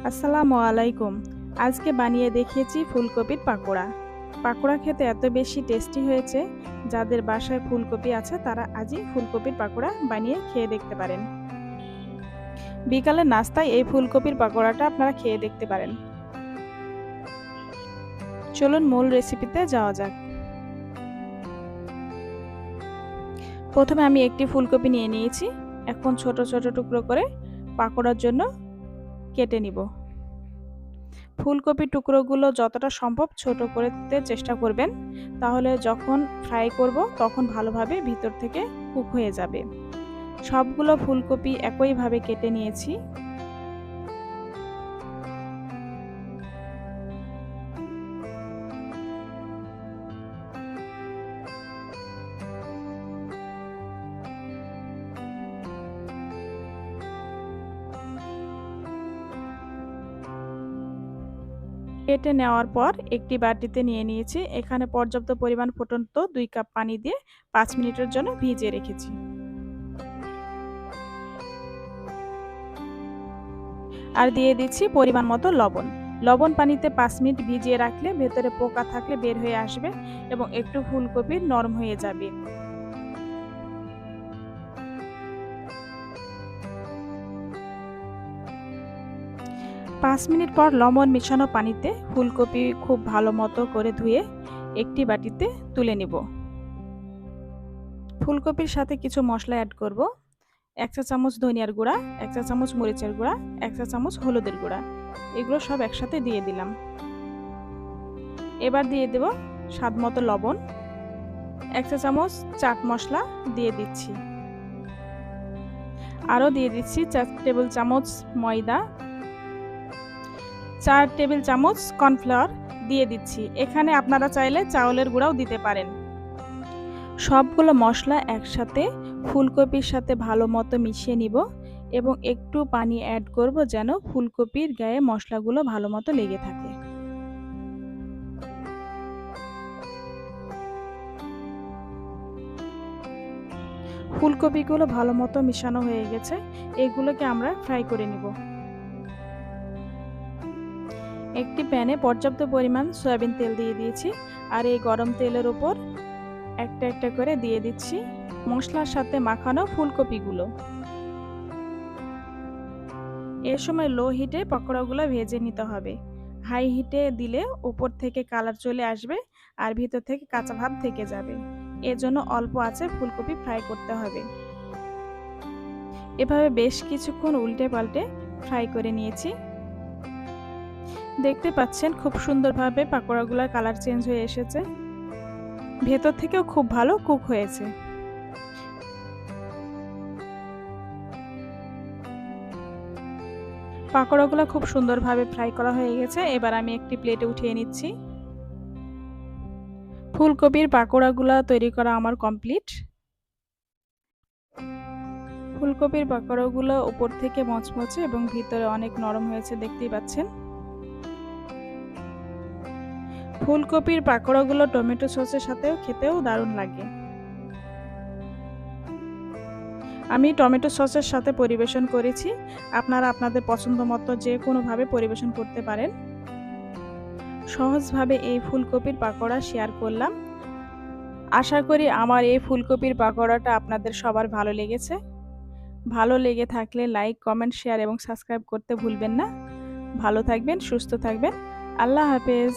আসসালামু আলাইকুম। আজকে বানিয়ে দেখিয়েছি ফুলকপির পাকোড়া। পাকোড়া খেতে এত বেশি টেস্টি হয়েছে, যাদের বাসায় ফুলকপি আছে তারা আজই ফুলকপির পাকোড়া বানিয়ে খেয়ে দেখতে পারেন। বিকালের নাস্তায় এই ফুলকপির পাকোড়াটা আপনারা খেয়ে দেখতে পারেন। চলুন মূল রেসিপিতে যাওয়া যাক। প্রথমে আমি একটি ফুলকপি নিয়ে নিয়েছি। এখন ছোট ছোট টুকরো করে পাকোড়ার জন্য কেটে নিব। ফুলকপির টুকরোগুলো যতটা সম্ভব ছোট করতে চেষ্টা করবেন, তাহলে যখন ফ্রাই করব তখন ভালোভাবে ভিতর থেকে কুক হয়ে যাবে। সবগুলো ফুলকপি একইভাবে কেটে নিয়েছি। কেটে নেওয়ার পর একটি বাটিতে নিয়ে নিয়েছি। এখানে পর্যাপ্ত পরিমাণ ফুটন্ত 2 কাপ পানি দিয়ে 5 মিনিটের জন্য ভিজিয়ে রেখেছি। আর দিয়ে দিচ্ছি পরিমাণ মতো লবণ। লবণ পানিতে 5 মিনিট ভিজিয়ে রাখলে ভেতরে পোকা থাকলে বের হয়ে আসবে এবং একটু ফুলকপি নরম হয়ে যাবে। পাঁচ মিনিট পর লবণ মেশানো পানিতে ফুলকপি খুব ভালো মতো করে ধুয়ে একটি বাটিতে তুলে নেব। ফুলকপির সাথে কিছু মশলা অ্যাড করব। 1 চা চামচ ধনিয়ার গুঁড়া, 1 চা চামচ মরিচের গুঁড়া, 1 চা চামচ হলুদের গুঁড়া। এগুলো সব একসাথে দিয়ে দিলাম। এবার দিয়ে দেব স্বাদ মতো লবণ। 1 চা চামচ চাট মশলা দিয়ে দিচ্ছি। আরও দিয়ে দিচ্ছি 4 টেবিল চামচ ময়দা, 4 টেবিল চামচ কর্নফ্লাওয়ার দিয়ে দিচ্ছি। এখানে আপনারা চাইলে চাউলের গুঁড়াও দিতে পারেন। সবগুলো মশলা একসাথে ফুলকপির সাথে ভালো মতো মিশিয়ে নিব এবং একটু পানি অ্যাড করব যেন ফুলকপির গায়ে মশলাগুলো ভালো মতো লেগে থাকে। ফুলকপিগুলো ভালো মতো মিশানো হয়ে গেছে। এগুলোকে আমরা ফ্রাই করে নিব। একটি প্যানে পর্যাপ্ত পরিমাণ সয়াবিন তেল দিয়ে দিয়েছি আর এই গরম তেলের উপর একটা একটা করে দিয়ে দিচ্ছি মশলার সাথে মাখানো ফুলকপিগুলো। এর সময় লো হিটে পকোড়াগুলো ভেজে নিতে হবে। হাই হিটে দিলে উপর থেকে কালার চলে আসবে আর ভিতর থেকে কাঁচা ভাব থেকে যাবে। এজন্য অল্প আঁচে ফুলকপি ফ্রাই করতে হবে। এভাবে বেশ কিছুক্ষণ উল্টে পাল্টে ফ্রাই করে নিয়েছি। দেখতে পাচ্ছেন খুব সুন্দরভাবে পাকোড়াগুলোর কালার চেঞ্জ হয়ে এসেছে। ভেতর থেকেও খুব ভালো কুক হয়েছে। পাকোড়াগুলো খুব সুন্দরভাবে ফ্রাই করা হয়ে গেছে। এবার আমি একটি প্লেটে উঠিয়ে নিচ্ছি। ফুলকপির পাকোড়াগুলো তৈরি করা আমার কমপ্লিট। ফুলকপির পাকোড়াগুলো উপর থেকে মচমচে এবং ভিতরে অনেক নরম হয়েছে, দেখতেই পাচ্ছেন। ফুলকপির পাকোড়াগুলো টমেটো সসের সাথেও খেতেও দারুণ লাগে। আমি টমেটো সসের সাথে পরিবেশন করেছি। আপনারা আপনাদের পছন্দ মতো যে কোনোভাবে পরিবেশন করতে পারেন। সহজভাবে এই ফুলকপির পাকোড়া শেয়ার করলাম। আশা করি আমার এই ফুলকপির পাকোড়াটা আপনাদের সবার ভালো লেগেছে। ভালো লেগে থাকলে লাইক, কমেন্ট, শেয়ার এবং সাবস্ক্রাইব করতে ভুলবেন না। ভালো থাকবেন, সুস্থ থাকবেন। আল্লাহ হাফেজ।